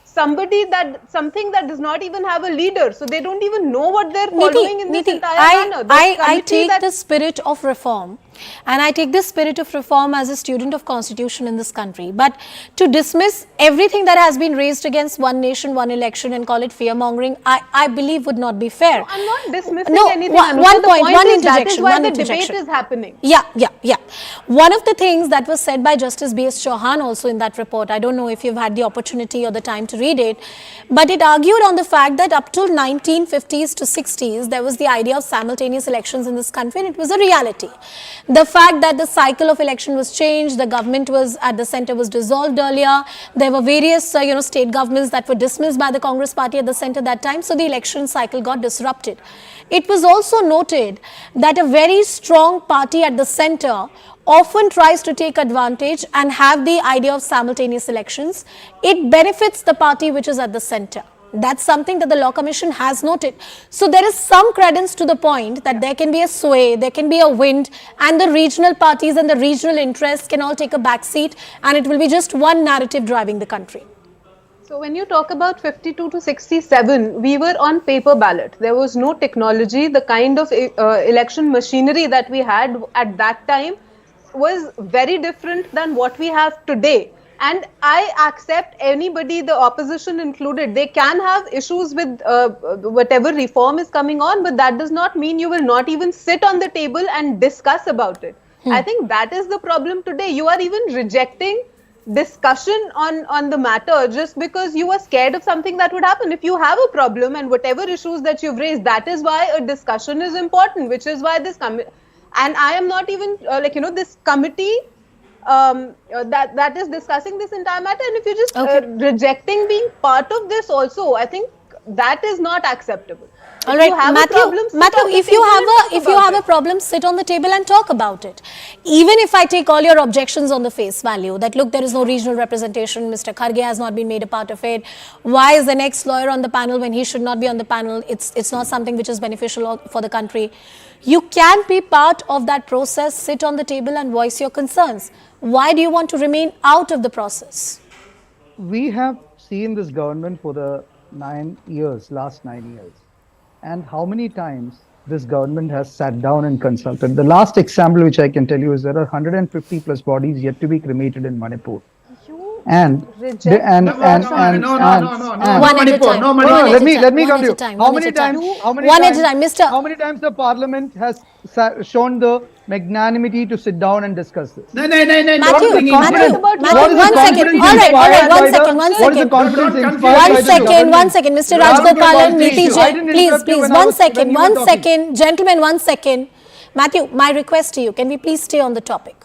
something that does not even have a leader, so they don't even know what they're following in this entire manner. I take the spirit of reform, and I take the spirit of reform as a student of constitution in this country. But to dismiss everything that has been raised against One Nation, One Election and call it fear-mongering, I believe would not be fair. No, I'm not dismissing anything. One point, one interjection. That is why the debate is happening. Yeah. One of the things that was said by Justice B.S. Chauhan also in that report, I don't know if you've had the opportunity or the time to read it, but it argued on the fact that up till 1950s to 60s, there was the idea of simultaneous elections in this country, and it was a reality. The fact that the cycle of election was changed, the government was at the center was dissolved earlier, there were various state governments that were dismissed by the Congress party at the center that time, so the election cycle got disrupted. It was also noted that a very strong party at the center often tries to take advantage and have the idea of simultaneous elections. It benefits the party which is at the center. That's something that the Law Commission has noted. So there is some credence to the point that there can be a sway, there can be a wind, and the regional parties and the regional interests can all take a back seat, and it will be just one narrative driving the country. So when you talk about 52 to 67, we were on paper ballot. There was no technology. The kind of election machinery that we had at that time was very different than what we have today. And I accept anybody, the opposition included, they can have issues with whatever reform is coming on, but that does not mean you will not even sit on the table and discuss about it. I think that is the problem today. You are even rejecting discussion on the matter just because you are scared of something that would happen. If you have a problem and whatever issues that you've raised, that is why a discussion is important, which is why this committee, and I am not even this committee that is discussing this entire matter, and if you're just rejecting being part of this also, I think that is not acceptable. All right, Matthew, if you have a problem, sit on the table and talk about it. Even if I take all your objections on the face value, that look, there is no regional representation, Mr. Kharge has not been made a part of it, why is an ex-lawyer on the panel when he should not be on the panel, it's not something which is beneficial for the country. You can be part of that process, sit on the table and voice your concerns. Why do you want to remain out of the process? We have seen this government for the last 9 years. And how many times this government has sat down and consulted. The last example which I can tell you is there are 150 plus bodies yet to be cremated in Manipur. And let me come to you. How many times the parliament has shown the magnanimity to sit down and discuss this? Matthew, one second, Mr. Rajgopalan, please, one second, gentlemen, 1 second. Matthew, my request to you, can we please stay on the topic?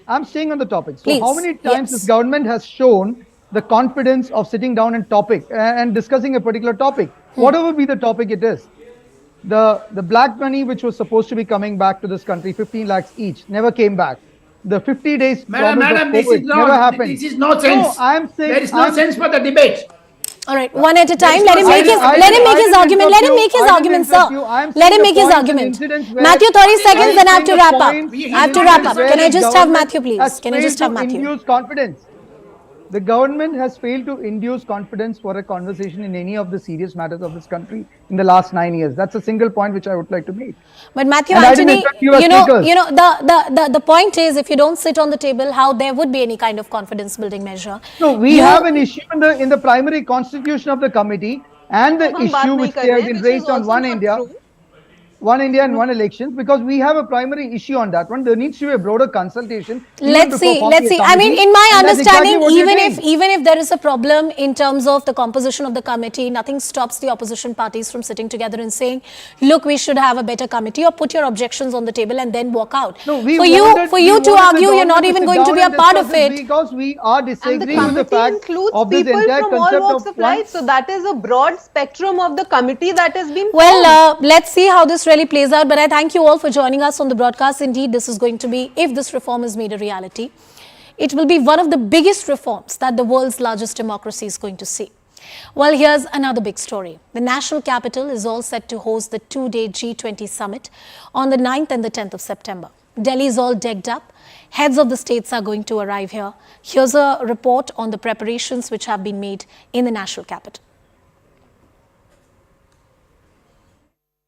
I'm staying on the topic. So how many times this government has shown the confidence of sitting down and discussing a particular topic, whatever be the topic it is? The black money which was supposed to be coming back to this country, 15 lakhs each, never came back. The 50 days Madam, this is never happened. This is no sense. No, I'm saying there is no sense for the debate. All right, one at a time. Let him make his argument. Let him make his argument, sir. Let him make his argument. Matthew, 30 seconds, then I have to wrap up. Can I just have Matthew, please? Can I just have Matthew? Confidence. The government has failed to induce confidence for a conversation in any of the serious matters of this country in the last 9 years. That's a single point which I would like to make. But Matthew, Anthony, the point is, if you don't sit on the table, how there would be any kind of confidence building measure? No, we have an issue in the primary constitution of the committee, and the issue which they have been raised on One India and One Elections, because we have a primary issue on that one. There needs to be a broader consultation. Let's see. I mean, in my understanding, even if there is a problem in terms of the composition of the committee, nothing stops the opposition parties from sitting together and saying, look, we should have a better committee, or put your objections on the table and then walk out. No, for you to argue, you're not even going to be a part of it. Because we are disagreeing with the fact of this entire concept of life. So that is a broad spectrum of the committee that has been Well, let's see how this really plays out. But I thank you all for joining us on the broadcast. Indeed, this is going to be, if this reform is made a reality, it will be one of the biggest reforms that the world's largest democracy is going to see. Well, here's another big story. The national capital is all set to host the two-day G20 summit on the 9th and the 10th of September. Delhi is all decked up. Heads of the states are going to arrive here. Here's a report on the preparations which have been made in the national capital.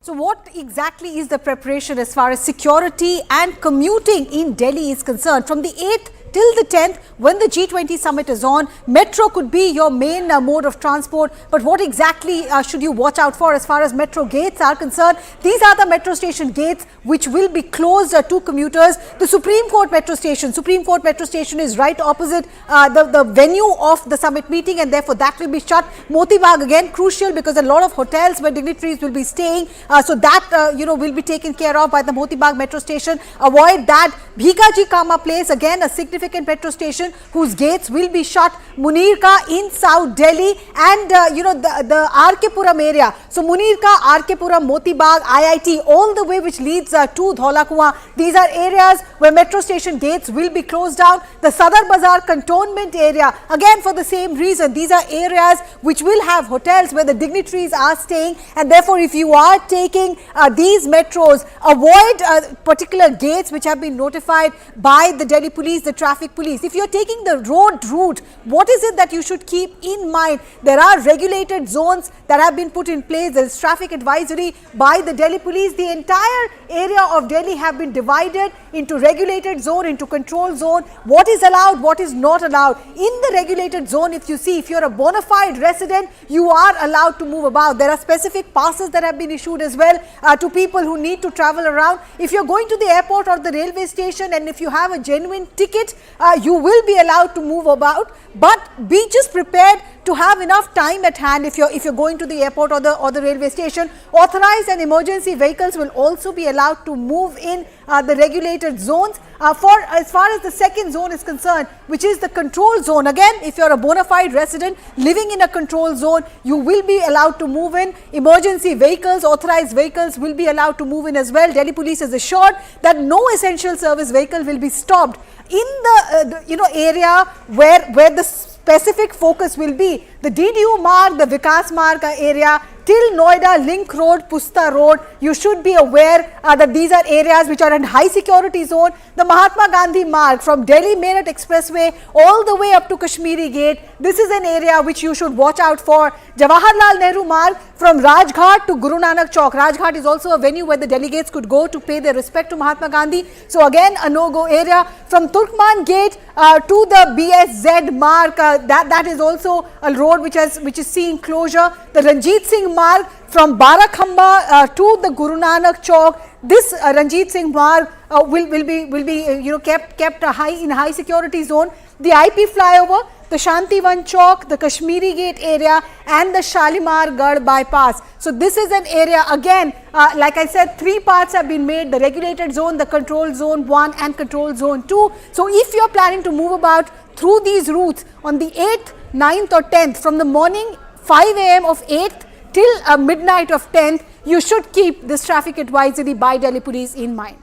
So what exactly is the preparation as far as security and commuting in Delhi is concerned? From the 8th till the 10th, when the G20 summit is on, metro could be your main mode of transport. But what exactly should you watch out for as far as metro gates are concerned? These are the metro station gates which will be closed to commuters. The Supreme Court metro station is right opposite the venue of the summit meeting, and therefore that will be shut. Moti Bagh again crucial because a lot of hotels where dignitaries will be staying, so that will be taken care of by the Moti Bagh metro station. Avoid that. Bhikaji Kama Place, again a significant metro station whose gates will be shut. Munirka in South Delhi, and the RK Puram area. So Munirka, RK Puram, Moti Bagh, IIT, all the way which leads to Dhola Kuan. These are areas where metro station gates will be closed down. The Sadar Bazaar cantonment area, again for the same reason. These are areas which will have hotels where the dignitaries are staying, and therefore if you are taking these metros, avoid particular gates which have been notified by the Delhi police, the traffic police. If you are taking the road route, what is it that you should keep in mind? There are regulated zones that have been put in place. There is traffic advisory by the Delhi police. The entire area of Delhi have been divided into regulated zone, into control zone. What is allowed, what is not allowed. In the regulated zone, if you see, if you are a bona fide resident, you are allowed to move about. There are specific passes that have been issued as well to people who need to travel around. If you are going to the airport or the railway station, and if you have a genuine ticket, you will be allowed to move about, but be just prepared to have enough time at hand if you're going to the airport or the railway station. Authorized and emergency vehicles will also be allowed to move in the regulated zones. As far as the second zone is concerned, which is the control zone, again, if you're a bona fide resident living in a control zone, you will be allowed to move in. Emergency vehicles, authorized vehicles will be allowed to move in as well. Delhi police has assured that no essential service vehicle will be stopped in the area where the specific focus will be. The DDU Marg, the Vikas Marg area till Noida, Link Road, Pusta Road, you should be aware that these are areas which are in high security zone. The Mahatma Gandhi Marg from Delhi Meerut Expressway all the way up to Kashmiri Gate, this is an area which you should watch out for. Jawaharlal Nehru Marg from Rajghat to Guru Nanak Chowk. Rajghat is also a venue where the delegates could go to pay their respect to Mahatma Gandhi. So again, a no-go area. From Turkman Gate to the BSZ Marg, that is also a road which is seeing closure. The Ranjit Singh Marg from Barakhamba to the Guru Nanak Chowk. This Ranjit Singh Marg will be kept in high security zone. The IP flyover, the Shantivan Chowk, the Kashmiri Gate area, and the Shalimar Garh bypass. So this is an area, again, like I said, 3 parts have been made: the regulated zone, the control zone 1 and control zone 2. So if you are planning to move about through these routes on the 8th, 9th or 10th, from the morning 5 AM of 8th till midnight of 10th, you should keep this traffic advisory by Delhi police in mind.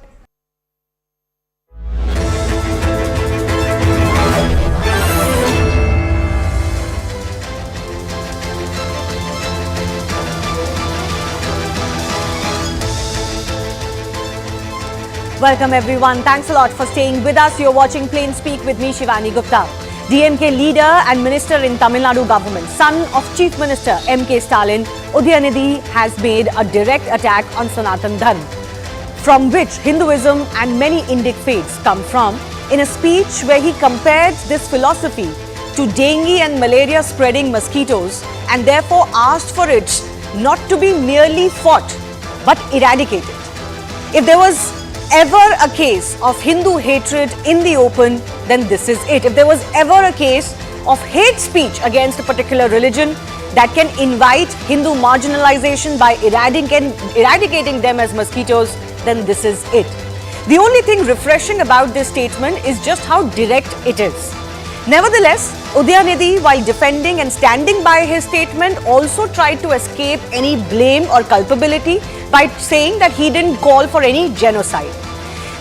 Welcome everyone. Thanks a lot for staying with us. You're watching Plain Speak with me, Shivani Gupta. DMK leader and minister in Tamil Nadu government, son of Chief Minister MK Stalin, Udhayanidhi has made a direct attack on Sanatan Dharma, from which Hinduism and many Indic faiths come from, in a speech where he compared this philosophy to dengue and malaria spreading mosquitoes, and therefore asked for it not to be merely fought but eradicated. If there was ever a case of Hindu hatred in the open, then this is it. If there was ever a case of hate speech against a particular religion that can invite Hindu marginalization by eradicating them as mosquitoes, then this is it. The only thing refreshing about this statement is just how direct it is. Nevertheless, Udhayanidhi, while defending and standing by his statement, also tried to escape any blame or culpability by saying that he didn't call for any genocide.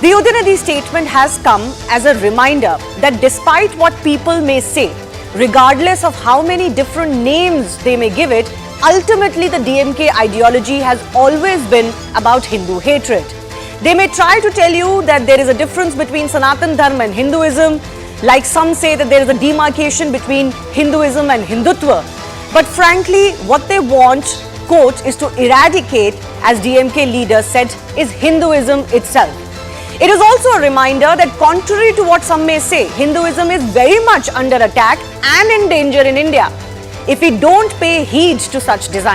The Udhayanidhi statement has come as a reminder that despite what people may say, regardless of how many different names they may give it, ultimately the DMK ideology has always been about Hindu hatred. They may try to tell you that there is a difference between Sanatan Dharma and Hinduism, like some say that there is a demarcation between Hinduism and Hindutva. But frankly, what they want, quote, is to eradicate, as DMK leader said, is Hinduism itself. It is also a reminder that contrary to what some may say, Hinduism is very much under attack and in danger in India if we don't pay heed to such design.